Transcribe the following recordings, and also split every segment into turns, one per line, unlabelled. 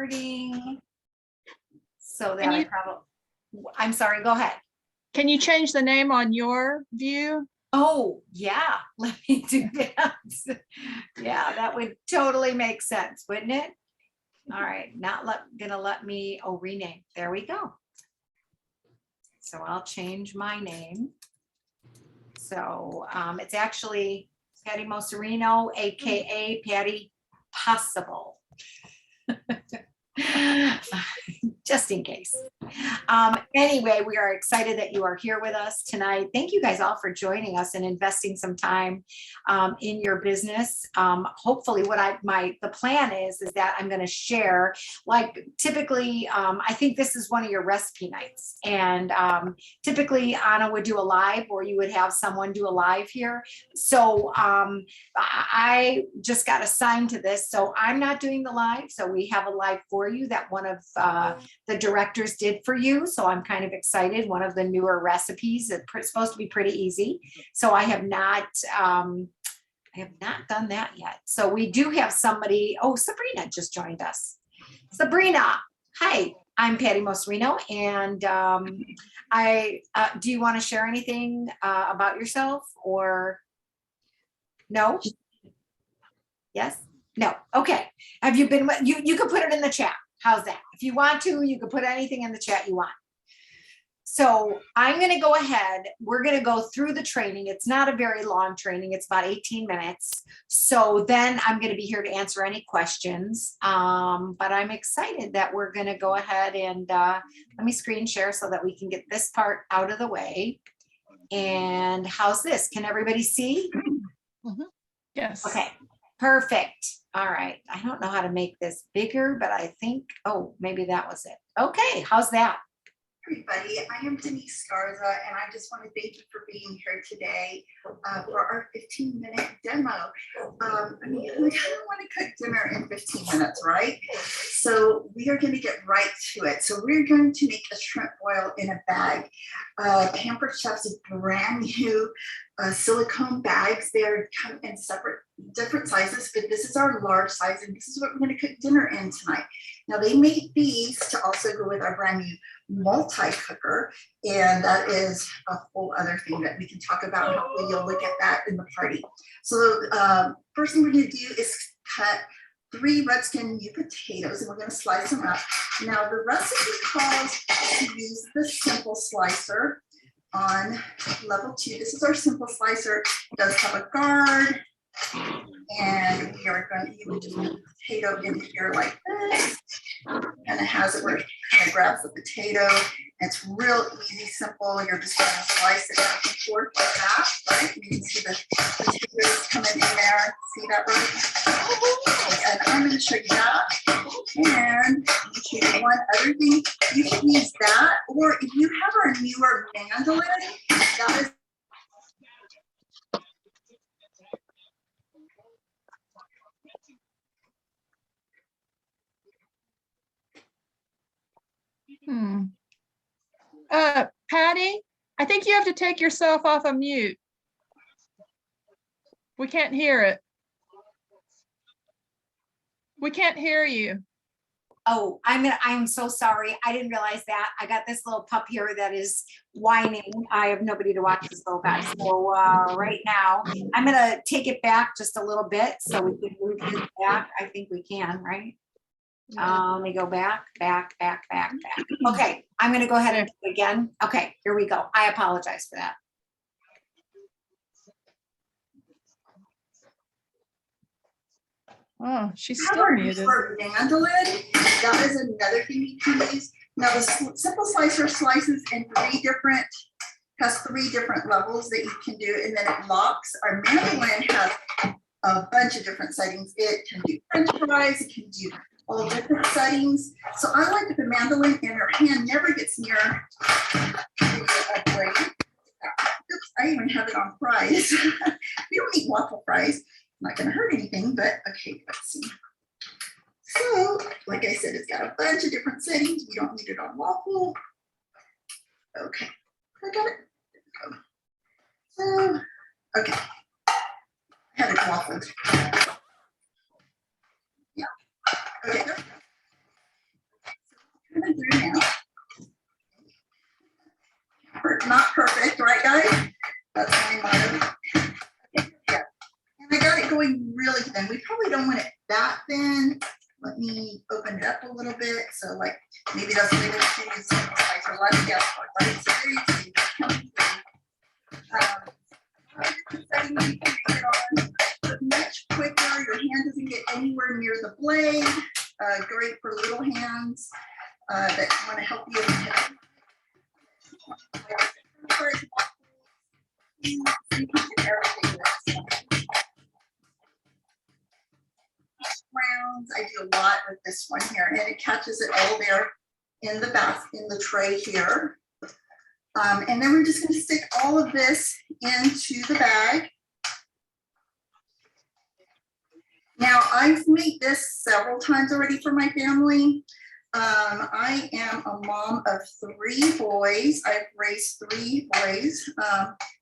recording so that I'm sorry, go ahead.
Can you change the name on your view?
Oh, yeah, let me do that. Yeah, that would totally make sense, wouldn't it? All right, gonna let me, rename. There we go. So I'll change my name. So it's actually Patty Moserino, AKA Patty Possible. Just in case. Anyway, we are excited that you are here with us tonight. Thank you guys all for joining us and investing some time in your business. Hopefully the plan is that I'm going to share, like typically, I think this is one of your recipe nights, and typically Anna would do a live, or you would have someone do a live here. So I just got assigned to this, so I'm not doing the live. So we have a live for you that one of the directors did for you. So I'm kind of excited. One of the newer recipes. It's supposed to be pretty easy. So I have not done that yet. So we do have somebody. Oh, Sabrina just joined us. Sabrina, hi. I'm Patty Moserino, and do you want to share anything about yourself, or no? Yes? No. Okay. Have you been? You can put it in the chat. How's that? If you want to, you can put anything in the chat you want. So I'm going to go ahead. We're going to go through the training. It's not a very long training. It's about 18 minutes. So then I'm going to be here to answer any questions. But I'm excited that we're going to go ahead and let me screen share so that we can get this part out of the way. And how's this? Can everybody see?
Mm-hmm. Yes.
Okay. Perfect. All right. I don't know how to make this bigger, but I think, maybe that was it. Okay. How's that?
Everybody, I am Denise Garza, and I just want to thank you for being here today for our 15-minute demo. I mean, who doesn't want to cook dinner in 15 minutes, right? So we are going to get right to it. So we're going to make a shrimp boil in a bag. Pampered Chef's brand new silicone bags. They're come in different sizes, but this is our large size, and this is what we're going to cook dinner in tonight. Now, they made these to also go with our brand new multi-cooker, and that is a whole other thing that we can talk about. Hopefully you'll look at that in the party. So first thing we're going to do is cut 3 red skin new potatoes, and we're going to slice them up. Now the recipe calls to use the simple slicer on level 2. This is our simple slicer. It does have a guard, and we are going to even just put the potato in here like this, and it has it where it kind of grabs the potato. It's real easy, simple. You're just going to slice it back and forth like that, right? You can see the potatoes coming in there. See that, right? And I'm going to show you that. And one other thing, you can use that, or if you have a newer mandolin, that is
Patty, I think you have to take yourself off of mute. We can't hear it. We can't hear you.
Oh, I'm so sorry. I didn't realize that. I got this little pup here that is whining. I have nobody to watch this little guy. So right now, I'm going to take it back just a little bit so we can move it back. I think we can, right? Let me go back. Okay, I'm going to go ahead and do it again. Okay, here we go. I apologize for that.
Oh, she's still muted.
Mandolin, that is another thing you can use. Now the simple slicer slices in has 3 different levels that you can do, and then it locks. Our mandolin has a bunch of different settings. It can do French fries, it can do all different settings. So I like that the mandolin in her hand never gets near a blade. Oops, I even have it on fries. We don't eat waffle fries. Not going to hurt anything, but okay, let's see. So, like I said, it's got a bunch of different settings. We don't need it on waffle. Okay, I got it. So, okay, I have it waffled. Yeah. Okay. through now. Not perfect, right guys? That's my motto. Okay, yeah. And I got it going really thin. We probably don't want it that thin. Let me open it up a little bit. So like maybe that's the way to choose like a lot of gas, right? So there you see. Setting you can make it on, but much quicker. Your hand doesn't get anywhere near the blade. Great for little hands that want to help you. You can do everything with rounds. I do a lot with this one here, and it catches it all there in the basket, in the tray here. And then we're just going to stick all of this into the bag. Now, I've made this several times already for my family. I am a mom of 3 boys. I've raised 3 boys,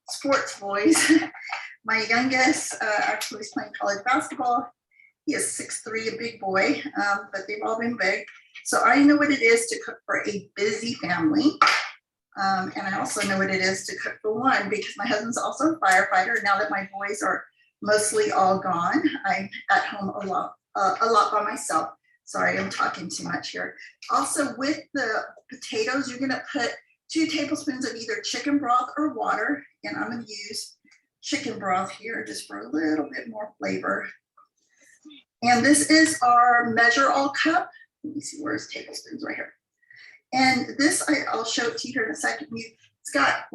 sports boys. My youngest actually is playing college basketball. He is 6'3", a big boy, but they've all been big. So I know what it is to cook for a busy family. And I also know what it is to cook for one, because my husband's also a firefighter. Now that my boys are mostly all gone, I'm at home a lot by myself. Sorry, I'm talking too much here. Also, with the potatoes, you're gonna put 2 tablespoons of either chicken broth or water, and I'm gonna use chicken broth here just for a little bit more flavor. And this is our measure all cup. Let me see, where's tablespoons? Right here. And this, I'll show it to you here in a second. It's got,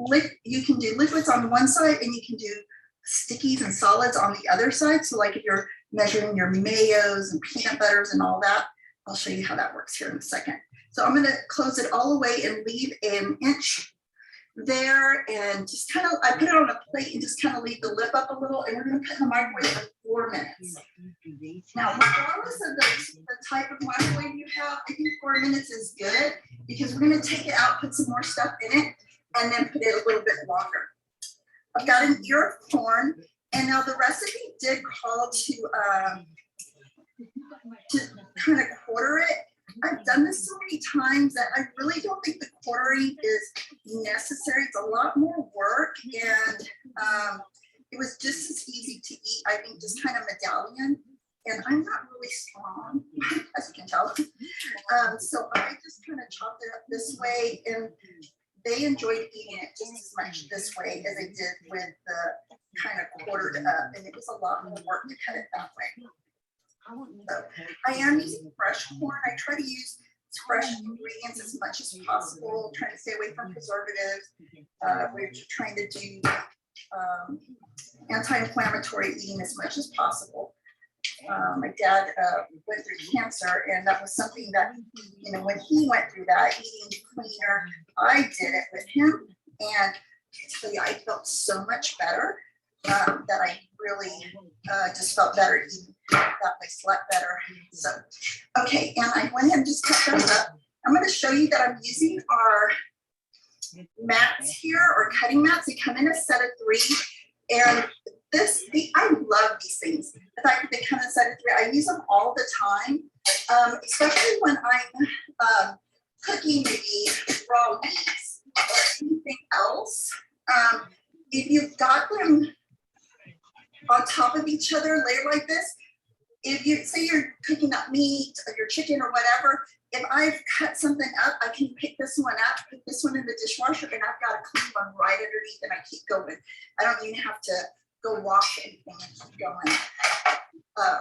you can do liquids on one side and you can do stickies and solids on the other side. So like if you're measuring your mayos and peanut butters and all that, I'll show you how that works here in a second. So I'm gonna close it all the way and leave an inch there, and just kind of, I put it on a plate and just kind of leave the lip up a little, and we're gonna put it in the microwave for 4 minutes. Now, regardless of the type of microwave you have, I think 4 minutes is good, because we're gonna take it out, put some more stuff in it, and then put it a little bit longer. I've got an ear of corn, and now the recipe did call to kind of quarter it. I've done this so many times that I really don't think the quartering is necessary. It's a lot more work, and it was just as easy to eat. I think just kind of medallion, and I'm not really strong, as you can tell. So I just kind of chopped it up this way, and they enjoyed eating it just as much this way as they did with the kind of quartered up, and it was a lot more work to cut it that way. So I am using fresh corn. I try to use fresh ingredients as much as possible, trying to stay away from preservatives. We're trying to do anti-inflammatory eating as much as possible. My dad went through cancer, and that was something that, you know, when he went through that, eating cleaner, I did it with him, and I tell you, I felt so much better that I really just felt better eating that way, slept better. So, okay, and I went ahead and just cut those up. I'm going to show you that I'm using our mats here, or cutting mats. They come in a set of 3, and I love these things. The fact that they come in a set of 3, I use them all the time, especially when I'm cooking maybe raw meats or anything else. If you've got them on top of each other, layered like this, if you say you're cooking up meat or your chicken or whatever, if I've cut something up, I can pick this one up, put this one in the dishwasher, and I've got a clean one right underneath, and I keep going. I don't even have to go wash anything and keep going,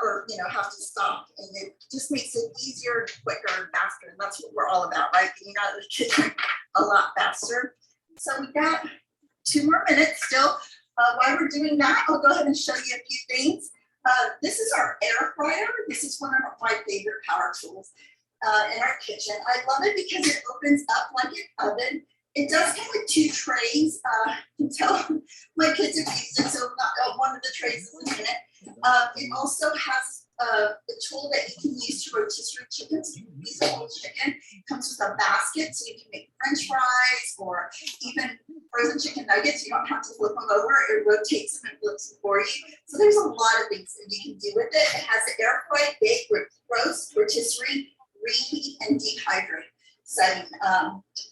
or have to stop. And it just makes it easier, quicker, and faster. And that's what we're all about, right? Getting out of the kitchen a lot faster. So we got 2 more minutes still. While we're doing that, I'll go ahead and show you a few things. This is our air fryer. This is one of my favorite power tools in our kitchen. I love it because it opens up like an oven. It does come with 2 trays. You can tell my kids have used it, so not one of the trays is in it. It also has a tool that you can use to rotisserie chickens. These whole chicken comes with a basket, so you can make French fries or even frozen chicken nuggets. You don't have to flip them over. It rotates them and flips them for you. So there's a lot of things that you can do with it. It has the air fry, bake, roast, rotisserie, reheat, and dehydrate. setting.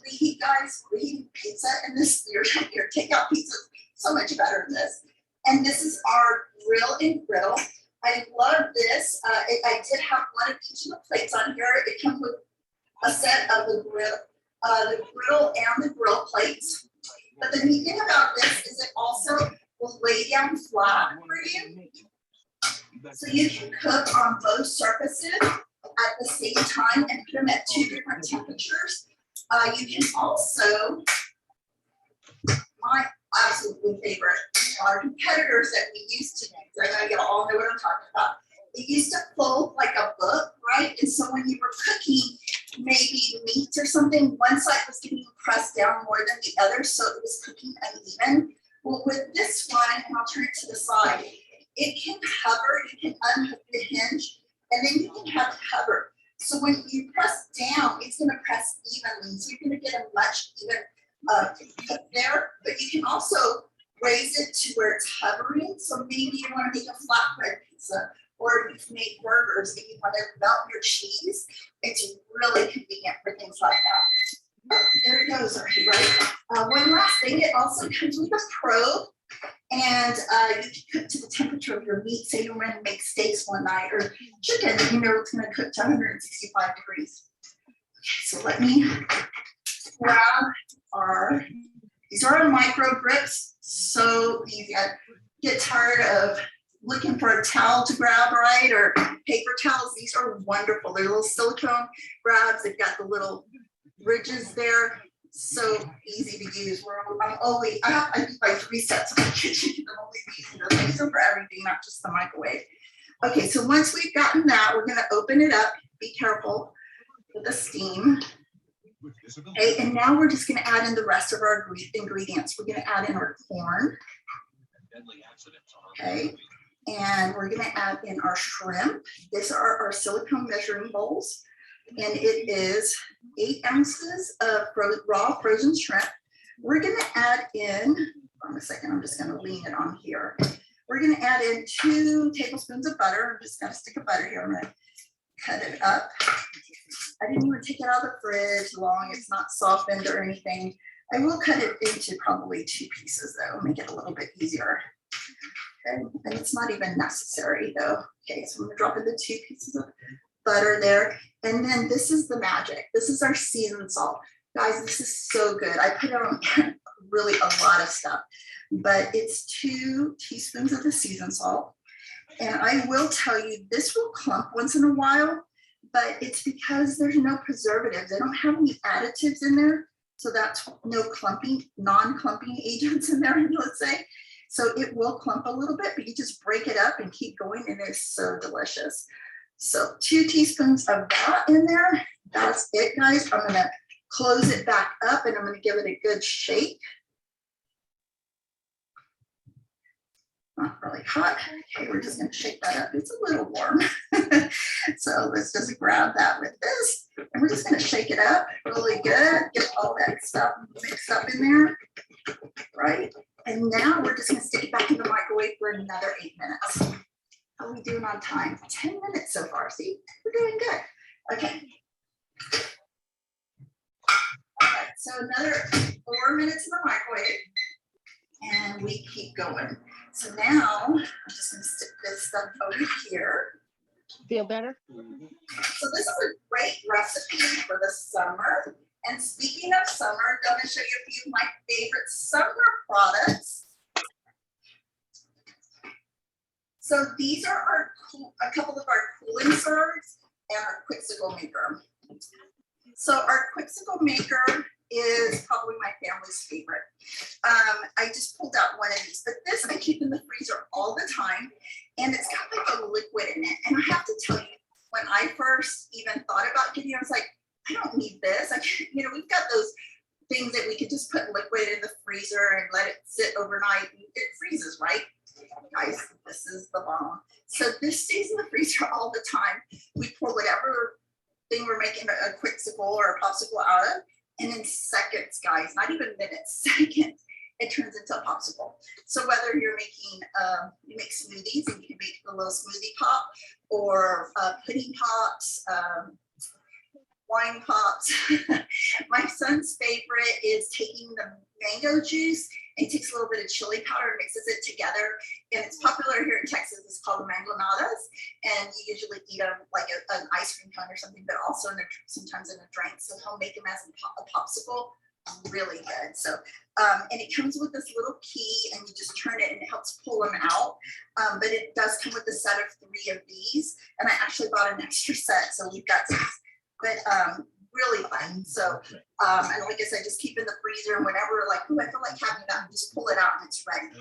Reheat, guys, reheating pizza, and this your takeout pizza is so much better than this. And this is our grill and griddle. I love this. I did have one of each of the plates on here. It comes with a set of the griddle and the grill plates. But the neat thing about this is it also will lay down flat for you. So you can cook on both surfaces at the same time and put them at 2 different temperatures. You can also, my absolute favorite, our competitors that we used to make, I know you all know what I'm talking about. It used to fold like a book, right? And so when you were cooking maybe meat or something, one side was getting pressed down more than the other, so it was cooking uneven. Well, with this one, and I'll turn it to the side, it can hover, you can unhook the hinge, and then you can have it hover. So when you press down, it's gonna press evenly, so you're gonna get a much even cook there, but you can also raise it to where it's hovering. So maybe you wanna make a flatbread pizza, or you've made burgers and you wanna melt your cheese. It's really convenient for things like that. Oh, there it goes, right? One last thing, it also comes with a probe, and you can cook to the temperature of your meat. Say you want to make steaks one night or chicken, you know it's going to cook to 165 degrees. Okay, so let me grab these are our micro grips. So easy. I get tired of looking for a towel to grab, right? Or paper towels. These are wonderful. They're little silicone grabs. They've got the little ridges there, so easy to use. I do like 3 sets of the kitchen. I'm only using those things for everything, not just the microwave. Okay, so once we've gotten that, we're going to open it up. Be careful with the steam. Okay, and now we're just going to add in the rest of our ingredients. We're going to add in our corn. Okay, and we're going to add in our shrimp. These are our silicone measuring bowls. And it is 8 ounces of raw frozen shrimp. We're gonna add in, hold on a second, I'm just gonna lean it on here. We're gonna add in 2 tablespoons of butter. I'm just gonna stick of butter here. I'm gonna cut it up. I didn't even take it out of the fridge long. It's not softened or anything. I will cut it into probably 2 pieces though, make it a little bit easier. Okay, and it's not even necessary though. Okay, so I'm gonna drop in the 2 pieces of butter there. And then this is the magic. This is our seasoned salt. Guys, this is so good. I put it on really a lot of stuff, but it's 2 teaspoons of the seasoned salt. And I will tell you, this will clump once in a while, but it's because there's no preservatives. They don't have any additives in there. So that's no clumping, non-clumping agents in there, let's say. So it will clump a little bit, but you just break it up and keep going, and it's so delicious. So 2 teaspoons of that in there. That's it, guys. I'm going to close it back up and I'm going to give it a good shake. Not really hot. Okay, we're just going to shake that up. It's a little warm. So let's just grab that with this. And we're just going to shake it up really good. Get all that stuff mixed up in there. Right? And now we're just going to stick it back in the microwave for another 8 minutes. How are we doing on time? 10 minutes so far. See, we're doing good. Okay. All right, so another 4 minutes in the microwave, and we keep going. So now I'm just going to stick this stuff over here.
Feel better?
So this is a great recipe for the summer. And speaking of summer, I'm going to show you a few of my favorite summer products. So these are a couple of our cooling serves and our quitsicle maker. So our quitsicle maker is probably my family's favorite. I just pulled out one of these, but this I keep in the freezer all the time, and it's got like a liquid in it. And I have to tell you, when I first even thought about getting it, I was like, I don't need this. We've got those things that we could just put liquid in the freezer and let it sit overnight. It freezes, right? Guys, this is the bomb. So this stays in the freezer all the time. We pour whatever thing we're making a quitsicle or a popsicle out of, and in seconds, guys, not even minutes, seconds, it turns into a popsicle. So whether you're making, you make smoothies and you can make a little smoothie pop, or pudding pops, wine pops. My son's favorite is taking the mango juice and takes a little bit of chili powder and mixes it together. And it's popular here in Texas. It's called mangonadas. And you usually eat them like an ice cream cone or something, but also sometimes in a drink. So he'll make them as a popsicle. Really good. So, and it comes with this little key and you just turn it and it helps pull them out. But it does come with a set of 3 of these. And I actually bought an extra set. So we've got 6, but really fun. So, and like I said, just keep in the freezer and whenever like, ooh, I feel like having that, just pull it out and it's ready.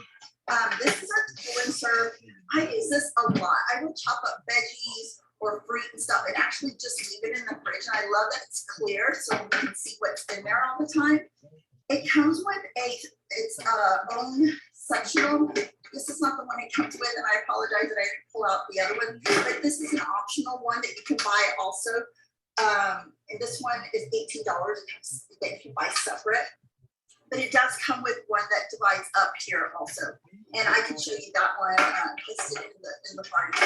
This is a pull and serve. I use this a lot. I will chop up veggies or fruit and stuff and actually just leave it in the fridge. And I love that it's clear so you can see what's in there all the time. It comes with its own sectional. This is not the one it comes with, and I apologize that I didn't pull out the other one, but this is an optional one that you can buy also. And this one is $18. It comes if you buy separate. But it does come with one that divides up here also. And I can show you that one listed in the party.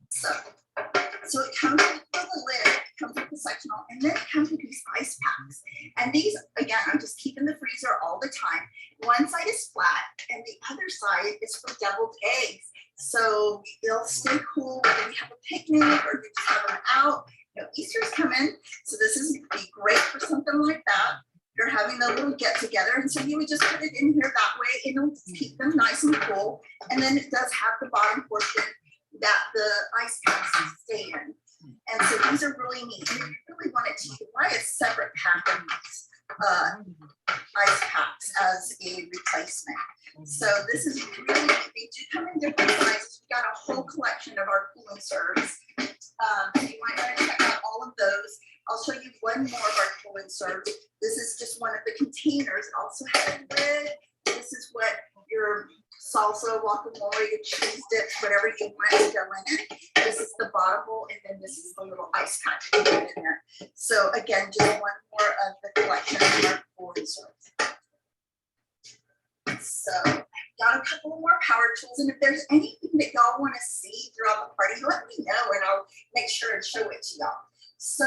So it comes with the lid, it comes with the sectional, and then it comes with these ice packs. And these, again, I'm just keeping the freezer all the time. One side is flat and the other side is for deviled eggs. So they'll stay cool whether you have a picnic or you just have them out. You know, Easter's coming, so this is be great for something like that. You're having a little get together, and so you would just put it in here that way, and it'll keep them nice and cool. And then it does have the bottom portion that the ice packs stay in. And so these are really neat. And if you really wanted to, you could buy a separate pack of these ice packs as a replacement. So this is really neat. They do come in different sizes. We've got a whole collection of our cool and serves. So you might want to check out all of those. I'll show you one more of our cool and serves. This is just one of the containers. It also has a lid. This is what your salsa, guacamole, your cheese dips, whatever you want to go in it. This is the bottom bowl, and then this is the little ice pack you put in there. So again, just one more of the collection of our cool and serves. So got a couple more power tools, and if there's anything that y'all want to see throughout the party, let me know and I'll make sure and show it to y'all. So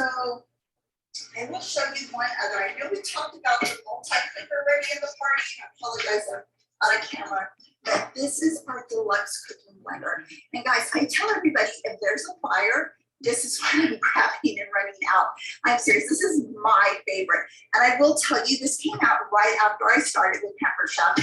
I will show you one other. I know we talked about the multi-cooker already in the party. I apologize, I'm on camera, but this is our deluxe cooking blender. And guys, I tell everybody if there's a fire, this is what I'm grabbing and running out. I'm serious, this is my favorite. And I will tell you, this came out right after I started with Pampered Chef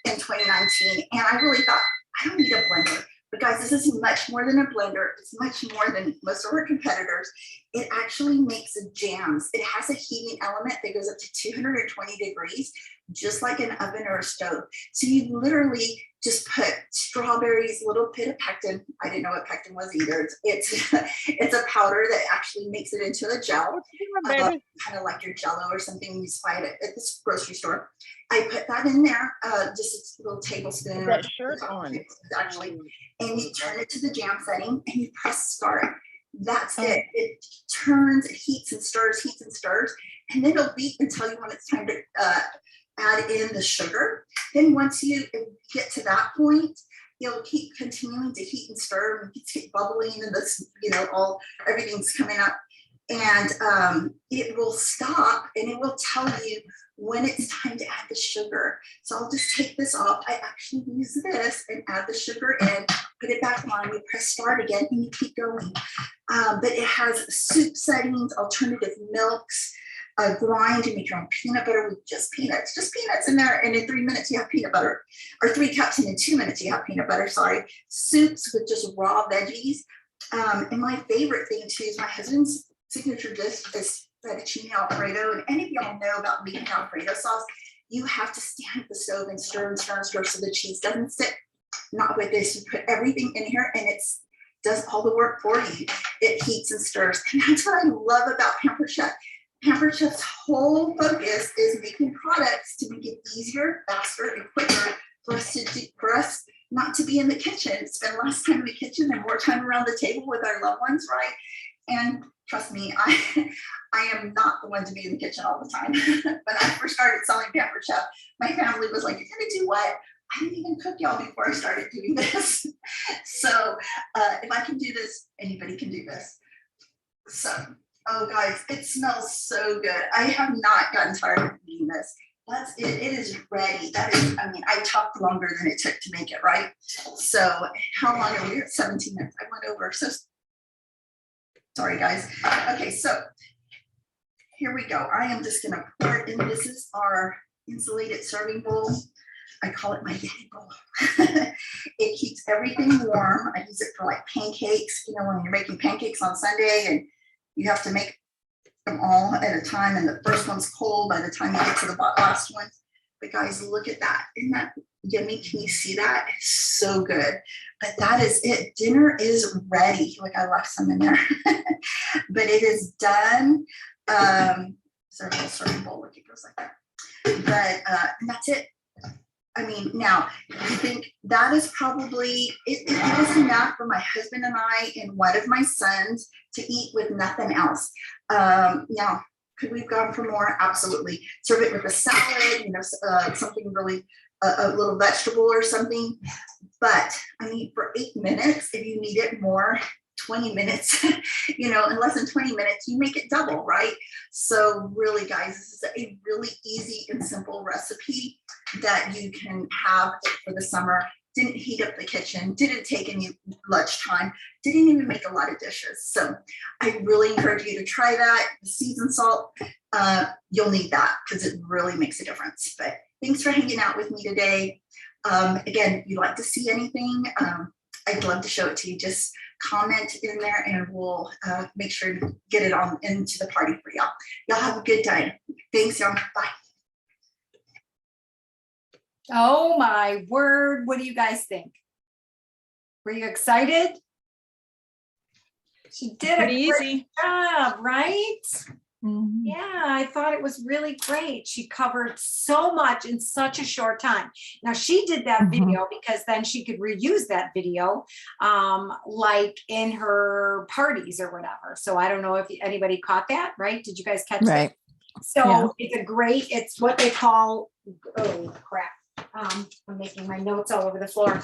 in 2019. And I really thought, I don't need a blender. But guys, this is much more than a blender. It's much more than most of our competitors. It actually makes jams. It has a heating element that goes up to 220 degrees, just like an oven or a stove. So you literally just put strawberries, a little bit of pectin. I didn't know what pectin was either. It's a powder that actually makes it into a gel, kind of like your Jello or something you buy it at this grocery store. I put that in there, just a little tablespoon.
That shirt on.
Actually, and you turn it to the jam setting and you press start. That's it. It turns, it heats and stirs, and then it'll beat until you when it's time to add in the sugar. Then once you get to that point, you'll keep continuing to heat and stir, and it's keep bubbling, and this, you know, everything's coming up, and it will stop, and it will tell you when it's time to add the sugar. So I'll just take this off. I actually use this and add the sugar in, put it back on, you press start again, and you keep going. But it has soup settings, alternative milks, grind and make your own peanut butter with just peanuts in there. And in 3 minutes you have peanut butter, or 3 cups, and in 2 minutes you have peanut butter, sorry. Soups with just raw veggies. And my favorite thing too is my husband's signature dish is fettuccine Alfredo. And any of y'all know about making Alfredo sauce, you have to stand at the stove and stir and stir and stir so the cheese doesn't stick. Not with this, you put everything in here and it does all the work for you. It heats and stirs. And that's what I love about Pampered Chef. Pampered Chef's whole focus is making products to make it easier, faster, and quicker for us not to be in the kitchen, spend less time in the kitchen and more time around the table with our loved ones, right? And trust me, I am not the one to be in the kitchen all the time. When I first started selling Pampered Chef, my family was like, "You're gonna do what?" I didn't even cook y'all before I started doing this. So if I can do this, anybody can do this. So Oh, guys, it smells so good. I have not gotten tired of eating this. That's it. It is ready. That is, I mean, I talked longer than it took to make it, right? So how long are we at? 17 minutes. I went over. So sorry, guys. Okay, so here we go. I am just gonna pour it in. This is our insulated serving bowl. I call it my baby bowl. It keeps everything warm. I use it for like pancakes, you know, when you're making pancakes on Sunday and you have to make them all at a time, and the first one's cold by the time you get to the last one. But guys, look at that. Isn't that yummy? Can you see that? It's so good. But that is it. Dinner is ready. Like I left some in there, but it is done. Serving bowl, look, it goes like that. But and that's it. I mean, now you think that is probably it was enough for my husband and I and one of my sons to eat with nothing else. Now, could we have gone for more? Absolutely. Serve it with a salad, you know, something really, a little vegetable or something. But I mean, for 8 minutes, if you need it more, 20 minutes, you know, in less than 20 minutes, you make it double, right? So really, guys, this is a really easy and simple recipe that you can have for the summer. Didn't heat up the kitchen, didn't take any lunch time, didn't even make a lot of dishes. So I really encourage you to try that. The seasoned salt, you'll need that because it really makes a difference. But thanks for hanging out with me today. Again, if you'd like to see anything, I'd love to show it to you. Just comment in there and we'll make sure to get it on into the party for y'all. Y'all have a good day. Thanks, y'all. Bye.
Oh my word. What do you guys think? Were you excited? She did a
Pretty
great
easy.
job, right?
Mhm.
Yeah, I thought it was really great. She covered so much in such a short time. Now she did that video because then she could reuse that video like in her parties or whatever. So I don't know if anybody caught that, right? Did you guys catch
Right.
that? So
Yeah.
it's what they call, oh crap. I'm making my notes all over the floor.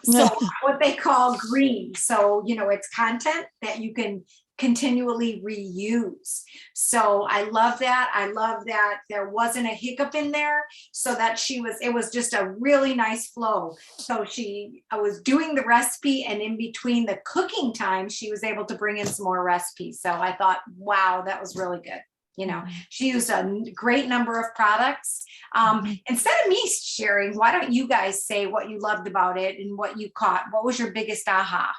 So what they call green. So, you know, it's content that you can continually reuse. So I love that. I love that there wasn't a hiccup in there, so that it was just a really nice flow. So I was doing the recipe, and in between the cooking time, she was able to bring in some more recipes. So I thought, wow, that was really good. You know, she used a great number of products. Instead of me sharing, why don't you guys say what you loved about it and what you caught? What was your biggest aha?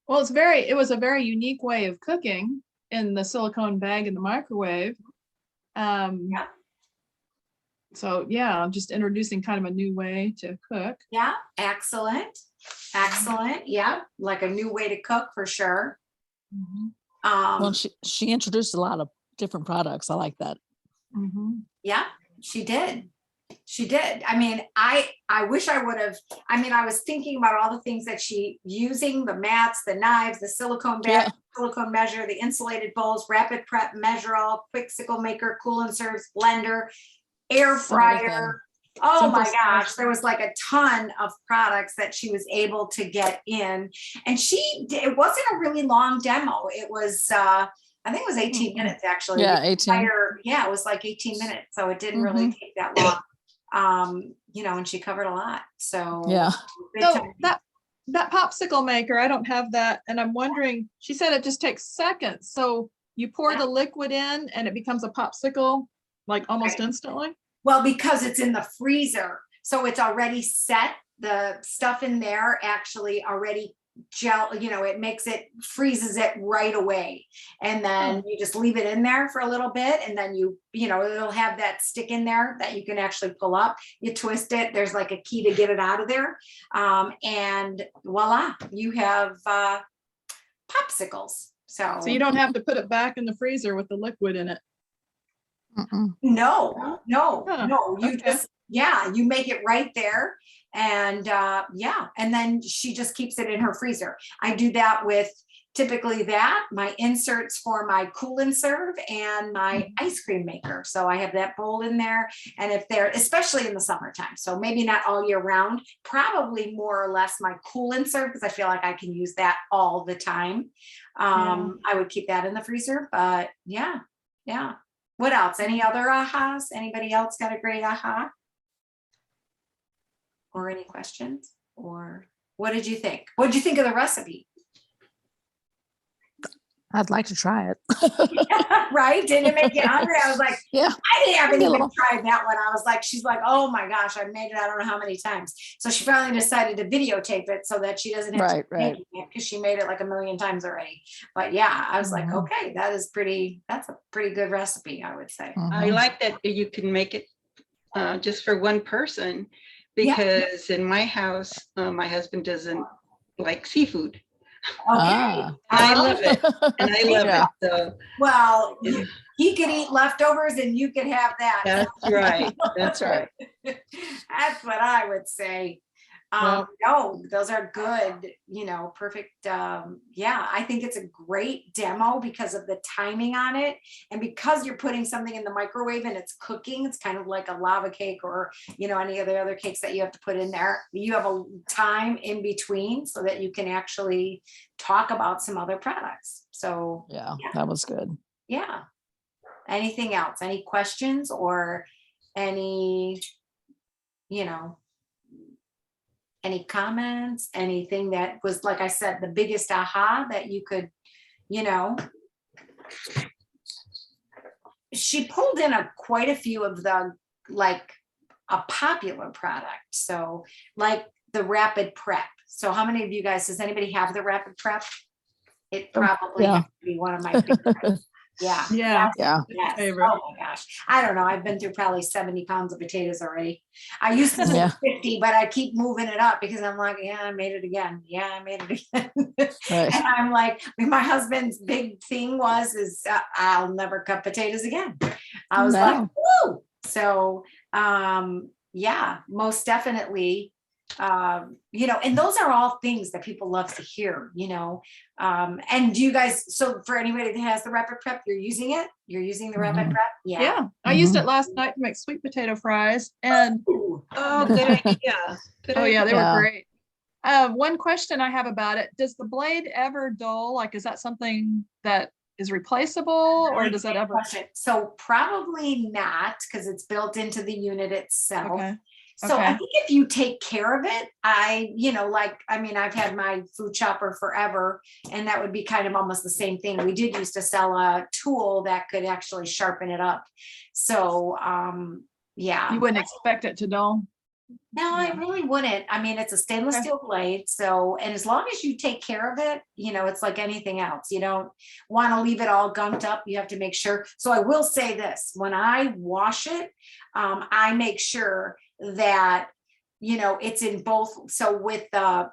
Well, it was a very unique way of cooking in the silicone bag in the microwave.
Yeah.
So yeah, just introducing kind of a new way to cook.
Yeah, excellent. Excellent. Yeah, like a new way to cook for sure.
Well, she introduced a lot of different products. I like that.
Yeah, she did. She did. I mean, I wish I would have, I mean, I was thinking about all the things that she using, the mats, the knives, the silicone bag, silicone measure, the insulated bowls, rapid prep, measure all, quick sickle maker, cool and serves, blender, air fryer. Oh my gosh, there was like a ton of products that she was able to get in. And it wasn't a really long demo. It was, I think it was 18 minutes actually.
Yeah, 18.
Yeah, it was like 18 minutes. So it didn't really take that long. You know, and she covered a lot. So
yeah.
So that popsicle maker, I don't have that. And I'm wondering, she said it just takes seconds. So you pour the liquid in and it becomes a popsicle like almost instantly?
Well, because it's in the freezer. So it's already set. The stuff in there actually already gel, you know, freezes it right away. And then you just leave it in there for a little bit. And then you know, it'll have that stick in there that you can actually pull up. You twist it. There's like a key to get it out of there. And voila, you have popsicles. So
you don't have to put it back in the freezer with the liquid in it.
No. You just, you make it right there. And and then she just keeps it in her freezer. I do that with typically that, my inserts for my cool and serve and my ice cream maker. So I have that bowl in there. And if they're, especially in the summertime, so maybe not all year round, probably more or less my cool and serve, because I feel like I can use that all the time. I would keep that in the freezer, but yeah. What else? Any other ahas? Anybody else got a great aha? Or any questions? Or what did you think? What did you think of the recipe?
I'd like to try it.
Right? Didn't it make you hungry? I was like,
Yeah.
I haven't
Maybe a
even
little.
tried that one. I was like, she's like, oh my gosh, I made it I don't know how many times. So she finally decided to videotape it so that she doesn't have to
Right,
keep
right.
making it, because she made it like a million times already. But yeah, I was like,
Mhm.
okay, that's a pretty good recipe, I would say.
I
Mhm.
like that you can make it just for one person,
Yeah.
because in my house, my husband doesn't like seafood.
Okay.
Ah.
I love it. And I love
Yeah.
it. So
Well, he could eat leftovers and you could have that.
that's right. That's right.
That's what I would say.
Well-
No, those are good, perfect. Yeah, I think it's a great demo because of the timing on it. And because you're putting something in the microwave and it's cooking, it's kind of like a lava cake or, any of the other cakes that you have to put in there. You have a time in between so that you can actually talk about some other products. So
Yeah,
Yeah.
that was good.
yeah. Anything else? Any questions or any, any comments, anything that was, like I said, the biggest aha that you could, she pulled in quite a few of the, like, a popular product. So like the rapid prep. So how many of you guys, does anybody have the rapid prep? It probably
Yeah.
has to be one of my favorites. Yeah.
Yeah.
Yeah.
Yes.
Favorite.
Oh my gosh. I don't know. I've been through probably 70 pounds of potatoes already. I used to do
Yeah.
50, but I keep moving it up because I'm like, yeah, I made it again. Yeah, I made it again.
Right.
And I'm like, my husband's big thing is I'll never cut potatoes again. I was like,
No.
woo. So yeah, most definitely. And those are all things that people love to hear, and do you guys, so for anybody that has the rapid prep, you're using the rapid
Mhm.
prep?
Yeah. I used it last night to make sweet potato fries, and
Ooh.
Oh, good idea. Good
oh yeah, they
Yeah.
were great. One question I have about it: does the blade ever dull? Like, is that something that is replaceable, or does that ever?
Question. So probably not, because it's built into the unit itself.
Okay.
So I
Okay.
think if you take care of it, I've had my food chopper forever, and that would be kind of almost the same thing. We did used to sell a tool that could actually sharpen it up. So, yeah.
You wouldn't expect it to dull.
No, I
Yeah.
really wouldn't. I mean, it's a stainless
Okay.
steel blade. So, and as long as you take care of it, it's like anything else. You don't want to leave it all gunked up. You have to make sure. So I will say this, when I wash it, I make sure that, it's in both. So with the,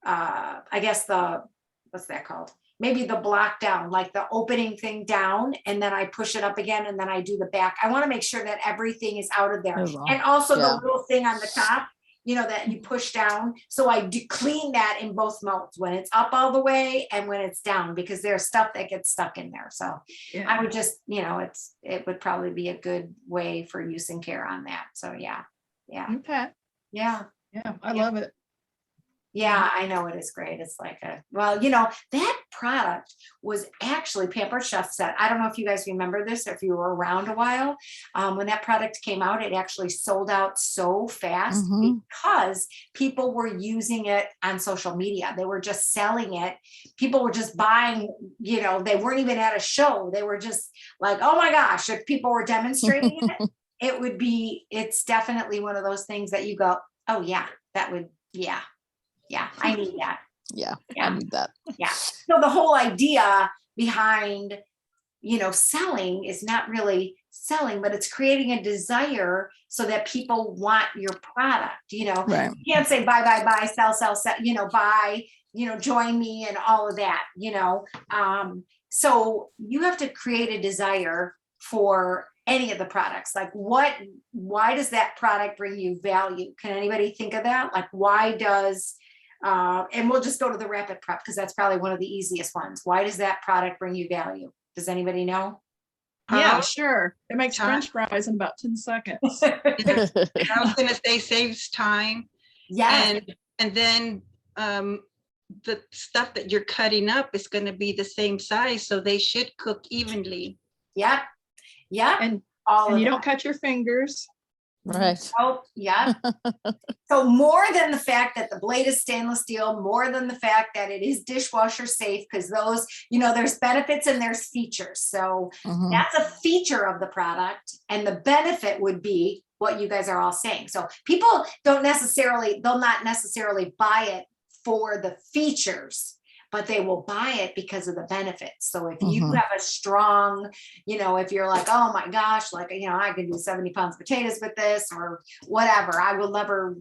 I guess what's that called? Maybe the block down, like the opening thing down, and then I push it up again, and then I do the back. I want to make sure that everything is out of there.
As well.
And also
Yeah.
the little thing on the top, that you push down. So I do clean that in both modes, when it's up all the way and when it's down, because there's stuff that gets stuck in there. So
Yeah.
I would just, it would probably be a good way for use and care on that. So yeah.
Okay.
Yeah.
Yeah, I love it.
Yeah, I know, it is great. It's like that product was actually, Pampered Chef said, I don't know if you guys remember this, or if you were around a while, when that product came out, it actually sold out so fast
Mhm.
because people were using it on social media. They were just selling it. People were just buying, they weren't even at a show. They were just like, oh my gosh, if people were demonstrating it, it's definitely one of those things that you go, oh yeah, yeah, I need that.
Yeah.
Yeah.
I need that.
Yeah. So the whole idea behind, selling is not really selling, but it's creating a desire so that people want your product,
Right.
You can't say buy, sell, buy, join me and all of that, so you have to create a desire for any of the products. Like why does that product bring you value? Can anybody think of that? Like, why does And we'll just go to the rapid prep because that's probably one of the easiest ones. Why does that product bring you value? Does anybody know?
Yeah, sure. It makes
Huh?
French fries in about 10 seconds.
I was gonna say saves time.
Yes,
And then the stuff that you're cutting up is gonna be the same size, so they should cook evenly.
yep, yep.
And
All
and
of
you
that.
don't cut your fingers.
Right.
Oh, yeah. So more than the fact that the blade is stainless steel, more than the fact that it is dishwasher safe, because those, there's benefits and there's features. So
Mhm.
that's a feature of the product, and the benefit would be what you guys are all saying. So people they'll not necessarily buy it for the features, but they will buy it because of the benefits. So if you
Mhm.
have a strong, if you're like, oh my gosh, like, I can do 70 pounds of potatoes with this or whatever, I will never,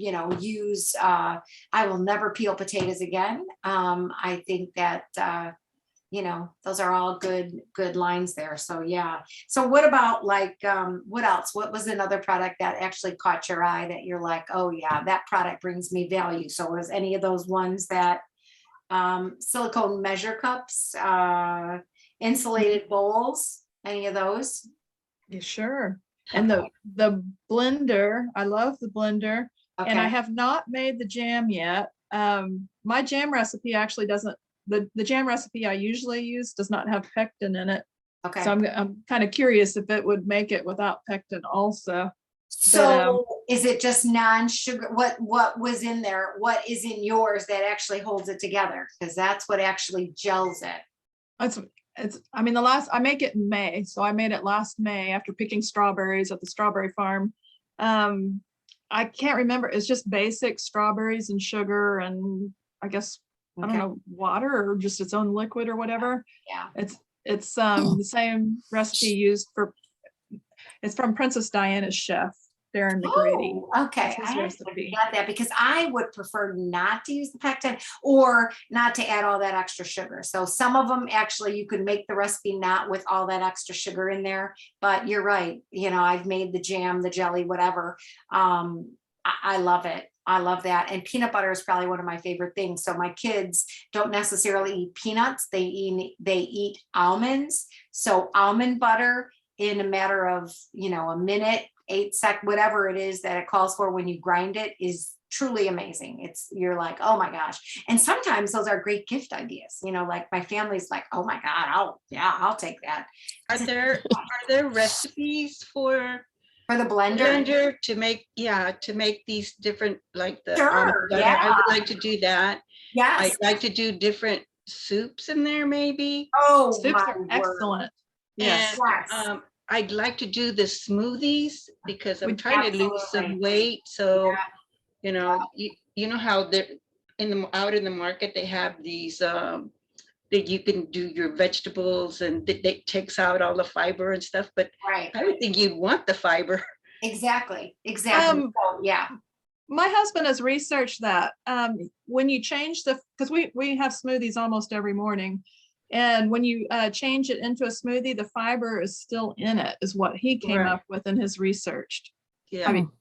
I will never peel potatoes again. I think that, those are all good lines there. So yeah. So what about like, what else? What was another product that actually caught your eye that you're like, oh yeah, that product brings me value? So was any of those ones that, silicone measure cups, insulated bowls, any of those?
Yeah, sure. And the blender, I love the blender. And I
Okay,
have not made the jam yet. My jam recipe actually doesn't, the jam recipe I usually use does not have pectin in it.
okay.
So I'm kind of curious if it would make it without pectin also.
So is it just non-sugar? What was in there? What is in yours that actually holds it together? Because that's what actually gels it.
I mean, I make it in May. So I made it last May after picking strawberries at the strawberry farm. I can't remember. It's just basic strawberries and sugar and I guess, I don't
Okay.
know, water or just its own liquid or whatever.
Yeah.
It's the same recipe used it's from Princess Diana's chef, Darren McGrady.
Oh, okay.
That's his
I
recipe.
got that because I would prefer not to use the pectin or not to add all that extra sugar. So some of them actually you could make the recipe not with all that extra sugar in there, but you're right. I've made the jam, the jelly, whatever. I love it. I love that. And peanut butter is probably one of my favorite things. So my kids don't necessarily eat peanuts. They eat almonds. So almond butter in a matter of, a minute, 8 seconds, whatever it is that it calls for when you grind it is truly amazing. You're like, oh my gosh. And sometimes those are great gift ideas. Like my family's like, oh my God, I'll take that.
Are there recipes for
the blender?
blender to make these different, like the
Sure,
almond butter?
yeah.
I would like to do that.
Yes.
I'd like to do different soups in there maybe.
Oh,
Soups
my
are
word.
excellent. Yes.
Yes.
I'd like to do the smoothies because I'm
Would-
trying to lose some
Absolutely.
weight. So,
Yeah.
you know how they're out in the market, they have these that you can do your vegetables and it takes out all the fiber and stuff. But
Right.
I would think you'd want the fiber.
Exactly.
Um,
So, yeah.
My husband has researched that. When you change because we have smoothies almost every morning. And when you change it into a smoothie, the fiber is still in it, is what he came
Right.
up with in his research.
Yeah.
I mean,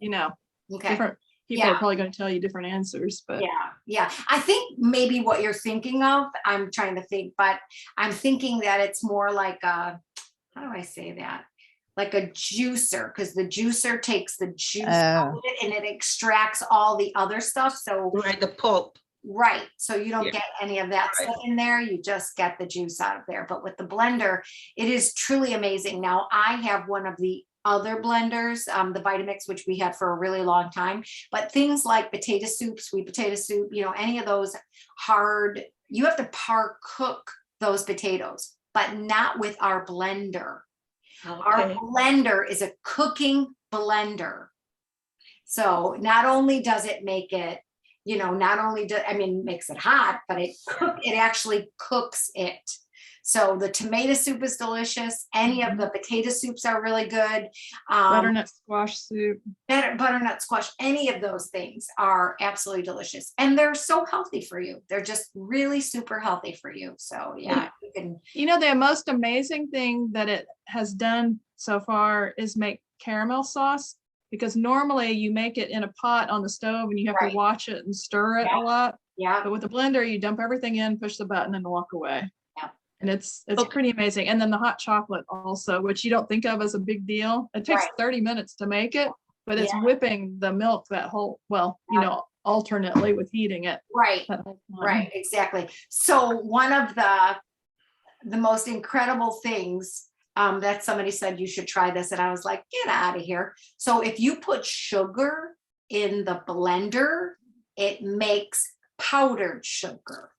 Okay.
different people
Yeah.
are probably going to tell you different answers, but
Yeah. I think maybe what you're thinking of, I'm trying to think, but I'm thinking that it's more like how do I say that? Like a juicer, because the juicer takes the juice out of it and it extracts all the other stuff. So
Right, the pulp.
right. So you don't
Yeah.
get any of that
Right.
stuff in there. You just get the juice out of there. But with the blender, it is truly amazing. Now I have one of the other blenders, the Vitamix, which we had for a really long time, but things like potato soup, sweet potato soup, any of those hard, you have to par cook those potatoes, but not with our blender. Our
Okay.
blender is a cooking blender. So not only does it make it, makes it hot, but it actually cooks it. So the tomato soup is delicious. Any of the potato soups are really good.
butternut squash soup.
Butternut squash, any of those things are absolutely delicious. And they're so healthy for you. They're just really super healthy for you. So yeah, you can.
The most amazing thing that it has done so far is make caramel sauce, because normally you make it in a pot on the stove and you have
Right.
to watch it and stir it
Yeah.
a lot.
Yeah.
But with a blender, you dump everything in, push the button and walk away.
Yeah.
And it's
Okay.
pretty amazing. And then the hot chocolate also, which you don't think of as a big deal. It takes
Right.
30 minutes to make it, but it's
Yeah.
whipping the milk that whole, well, you know, alternately with heating it.
Right.
that whole time.
Right, exactly. So one of the most incredible things that somebody said you should try this, and I was like, get out of here. So if you put sugar in the blender, it makes powdered sugar.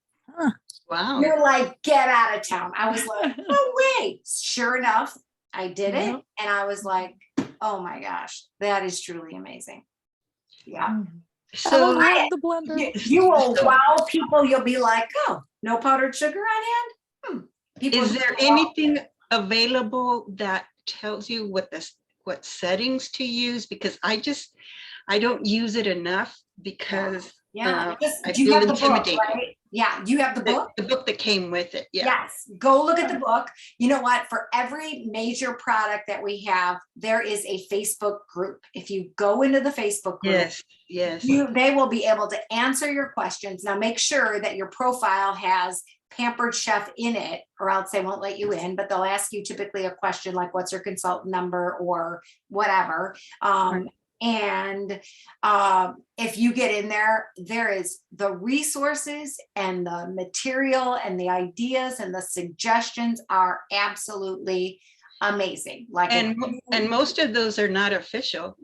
Wow.
You're like, get out of town. I was like, no way. Sure enough, I did it,
Yeah.
and I was like, oh my gosh, that is truly amazing. Yeah.
I don't
So
have the blender.
You will wow people. You'll be like, oh, no powdered sugar on hand? People
is
just
there
go, "Oh."
anything available that tells you what settings to use? Because I don't use it enough because
Yeah,
I
do you
feel
have the book,
intimidated.
right? Yeah, you have the book?
The book that came with it. Yeah.
Yes, go look at the book. You know what? For every major product that we have, there is a Facebook group. If you go into the Facebook group,
Yes. Yes.
they will be able to answer your questions. Now make sure that your profile has Pampered Chef in it, or else they won't let you in, but they'll ask you typically a question like, what's your consultant number or whatever. And if you get in there, there is the resources and the material and the ideas and the suggestions are absolutely amazing. Like,
And most of those are not official.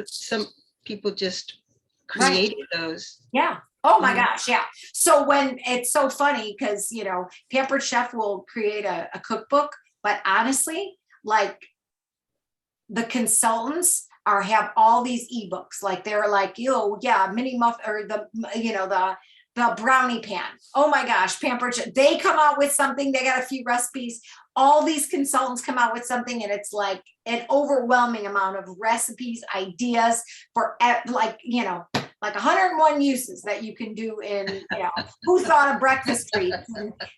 Some people just created those.
yeah. Oh my gosh. Yeah. So when it's so funny because, you know, Pampered Chef will create a cookbook, but honestly, like the consultants have all these ebooks. Like they're like, oh yeah, mini muff or the brownie pan. Oh my gosh, Pampered Chef. They come out with something. They got a few recipes. All these consultants come out with something, and it's like an overwhelming amount of recipes, ideas for like 101 uses that you can do in, who thought of breakfast treats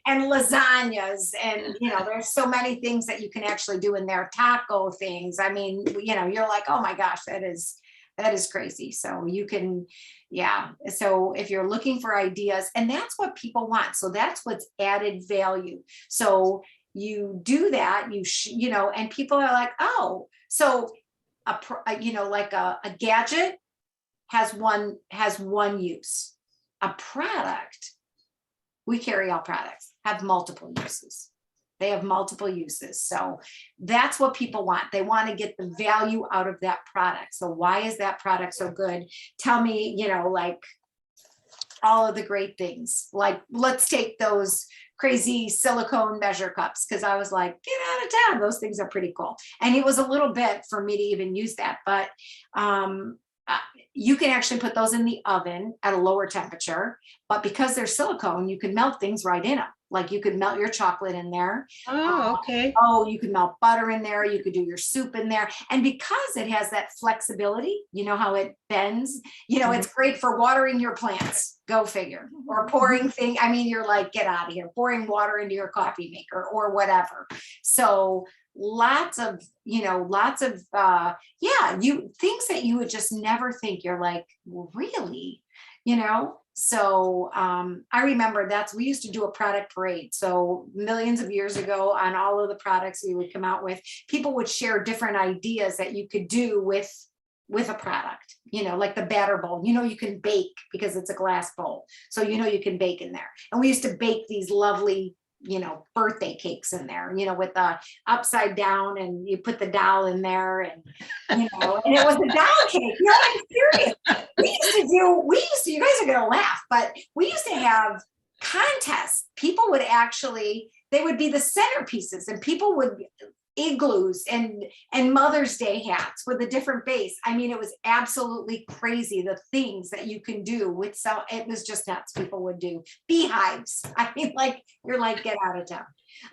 and lasagnas, and there's so many things that you can actually do in there, taco things. I mean, you're like, oh my gosh, that is crazy. So you can, so if you're looking for ideas, and that's what people want, so that's what's added value. So you do that, and people are like, oh, so like a gadget has one use. A product, we carry all products, have multiple uses. They have multiple uses. So that's what people want. They want to get the value out of that product. So why is that product so good? Tell me, like all of the great things. Like, let's take those crazy silicone measure cups, because I was like, get out of town. Those things are pretty cool. And it was a little bit for me to even use that, but you can actually put those in the oven at a lower temperature, but because they're silicone, you can melt things right in them. Like you could melt your chocolate in there.
Oh, okay.
You could melt butter in there. You could do your soup in there. And because it has that flexibility, how it bends, it's great for watering your plants. Go figure. Or pouring thing. I mean, you're like, get out of here, pouring water into your coffee maker or whatever. So lots of things that you would just never think. You're like, well, really, So I remember we used to do a product parade. So millions of years ago, on all of the products we would come out with, people would share different ideas that you could do with a product, like the batter bowl, you can bake because it's a glass bowl. So, you can bake in there. And we used to bake these lovely, birthday cakes in there, with the upside down, and you put the doll in there, and, and it was a doll cake. No, I'm serious. You guys are going to laugh, but we used to have contests. People would they would be the centerpieces, and people would igloos and Mother's Day hats with a different base. I mean, it was absolutely crazy, the things that you can do with it was just nuts. People would do beehives. I mean, like, you're like, get out of town.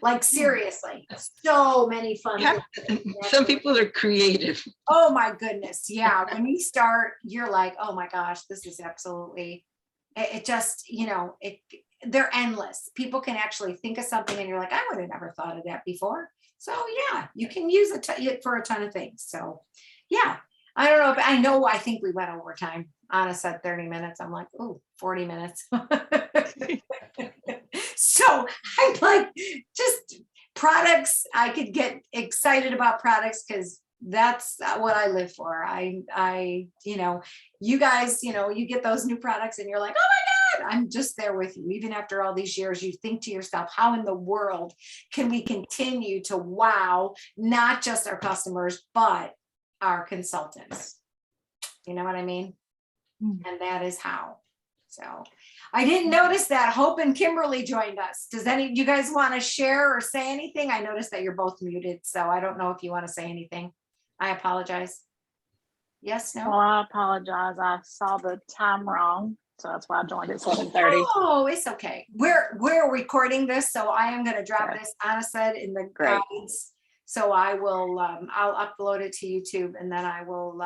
Like, seriously, so many fun things.
Some people are creative.
Oh my goodness. Yeah. When you start, you're like, oh my gosh, this is absolutely, it just, they're endless. People can actually think of something and you're like, I would have never thought of that before. So yeah, you can use it for a ton of things. So yeah, I don't know I think we went over time. Anna said 30 minutes. I'm like, oh, 40 minutes. So I'm like, just products. I could get excited about products because that's what I live for. You guys, you get those new products and you're like, oh my God, I'm just there with you. Even after all these years, you think to yourself, how in the world can we continue to wow, not just our customers, but our consultants? You know what I mean? And that is how. So I didn't notice that Hope and Kimberly joined us. Does you guys want to share or say anything? I noticed that you're both muted, so I don't know if you want to say anything. I apologize. Yes, no?
Well, I apologize. I saw the time wrong, so that's why I joined at 7:30.
Oh, it's okay. We're recording this, so I am going to drop this, Anna said, in the
Great.
guides. So I will, I'll upload it to YouTube, and then I will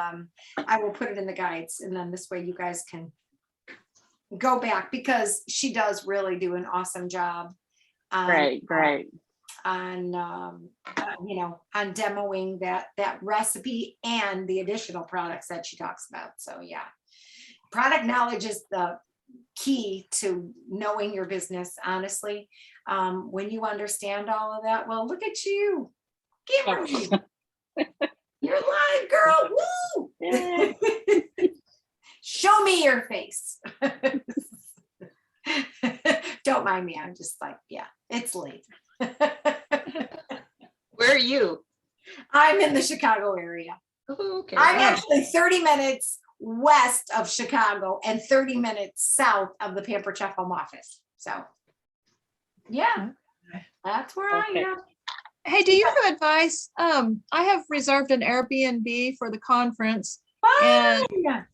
put it in the guides, and then this way you guys can go back, because she does really do an awesome job.
Great.
On on demoing that recipe and the additional products that she talks about. So yeah, product knowledge is the key to knowing your business, honestly. When you understand all of that, well, look at you, Kimberly. You're live, girl. Woo!
Yeah.
Show me your face. Don't mind me. I'm just like, yeah, it's late.
Where are you?
I'm in the Chicago area.
Oh, okay.
I'm actually 30 minutes west of Chicago and 30 minutes south of the Pampered Chef home office. So yeah, that's where
Okay.
I am.
Hey, do you have advice? I have reserved an Airbnb for the conference, and
Fun.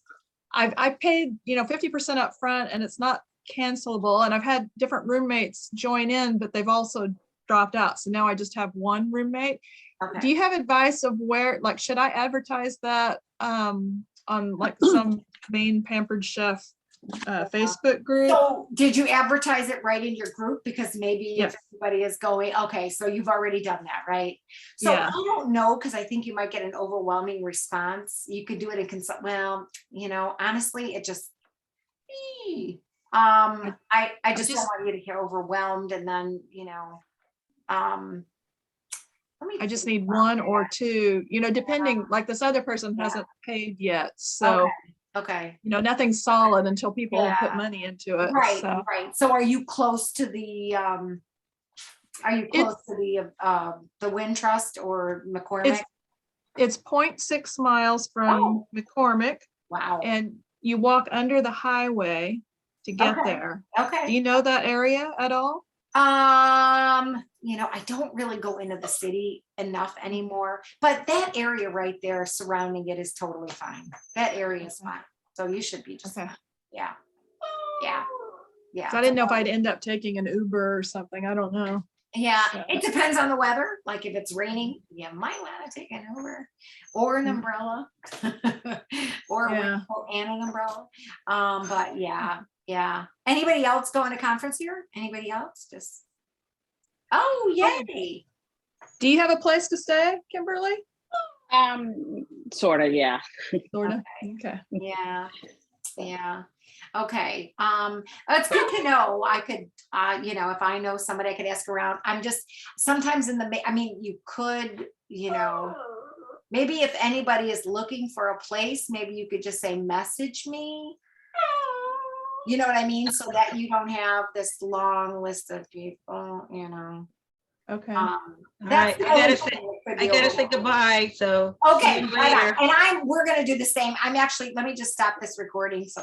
I paid, 50% up front, and it's not cancelable. And I've had different roommates join in, but they've also dropped out. So now I just have one roommate. Do
Okay.
you have advice of where, like, should I advertise that on like some main Pampered Chef Facebook group?
So did you advertise it right in your group? Because maybe
Yes.
if everybody is going, okay, so you've already done that, right? So
Yeah.
I don't know, because I think you might get an overwhelming response. You could do it in honestly, it just, I just don't want you to get overwhelmed, and then, let me
I just
think
need
about
one
that.
or two, depending, like this other person hasn't paid yet. So,
Okay.
nothing's solid until people
Yeah.
put money into it.
Right,
So
right. So are you close to the Wind Trust or McCormick?
it's 0.6 miles from McCormick,
Wow.
and you walk under the highway to get
Okay.
there. Do
Okay.
you know that area at all?
I don't really go into the city enough anymore, but that area right there surrounding it is totally fine. That area is fine. So you should be just
Okay.
fine. Yeah. Yeah. Yeah.
So I didn't know if I'd end up taking an Uber or something. I don't know.
Yeah,
So-
it depends on the weather. Like if it's raining, you might want to take an Uber or an umbrella or a
Yeah.
window and an umbrella. But yeah. Anybody else going to conference here? Anybody else? Oh, yay.
Do you have a place to stay, Kimberly?
Sort of, yeah.
Sort of. Okay.
Yeah. Okay. It's good to know. I could, if I know somebody, I could ask around. I'm just sometimes you could, maybe if anybody is looking for a place, maybe you could just say, message me. You know what I mean? So that you don't have this long list of people,
Okay.
That's the
I
only
gotta say-
thing that could
I
be
gotta say
overwhelming.
goodbye, so.
Okay,
see you
bye-bye.
later.
And we're gonna do the same. I'm actually, let me just stop this recording so